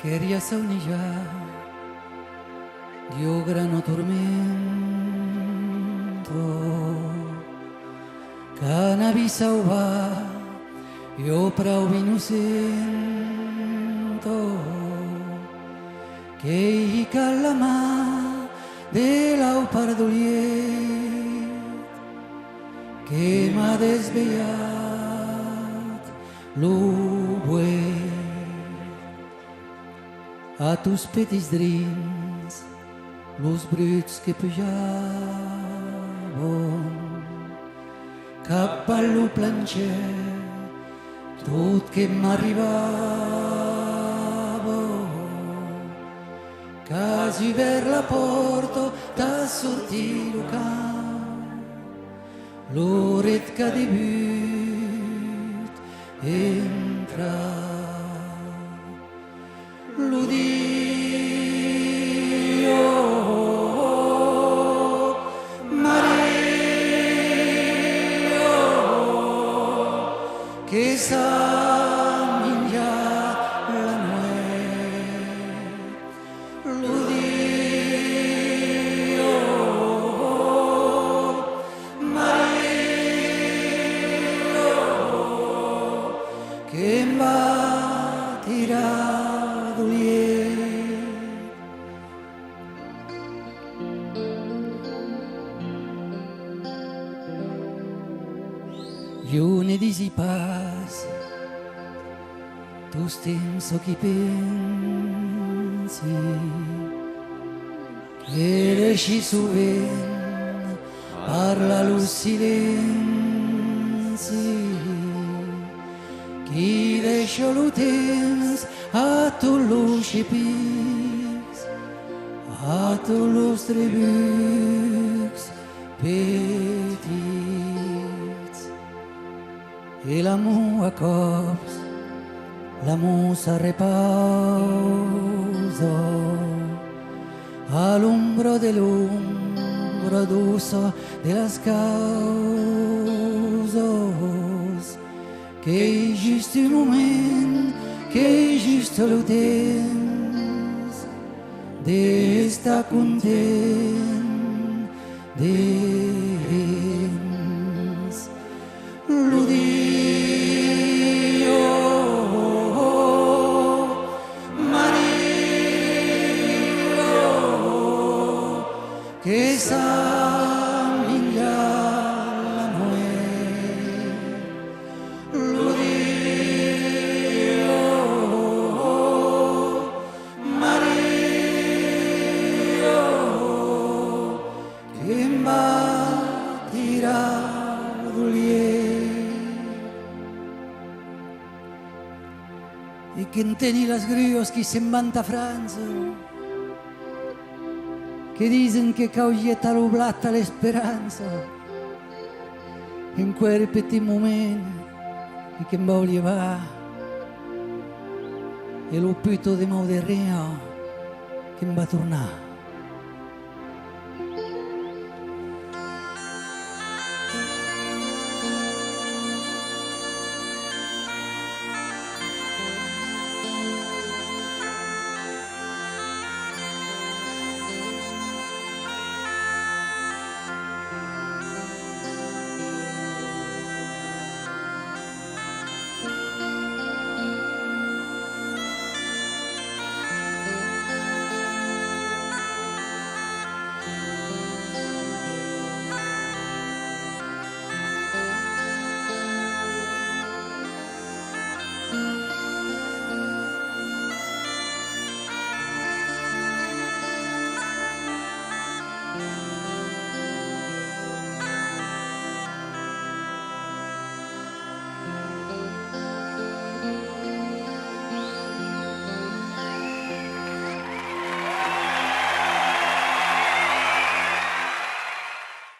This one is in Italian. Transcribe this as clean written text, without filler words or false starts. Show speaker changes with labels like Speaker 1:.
Speaker 1: quería saunillar dio grano tormento cannabis va io prou innocento che i callamà dell'au pardoliet che m'ha desviat lo buet a tus petits drins los bruts que pujaven cap allo planxer tot que m'arribava quasi ver la porta da sortir lo camp l'oret que debut entra lo dio Maria che sa la nuet lo dio Maria che va tirar io ne disi pas tu temps chi pensi che esci sovent parla lo silenzi chi deixa lo temps a tot los xipis a tot los trebucs petits e l'amor a cops l'amor se repausa a l'ombra de l'ombra dosa de las causas que è just un moment que è just lo temps d'estar content dins lo dio Maria che sa la nuet lo dio Maria che va tirar e che teni las grios qui se'n van a França che dicen che caugieta rublata l'esperanza in quel petit moment e che va llevar e lo pito de mau de rea che va tornar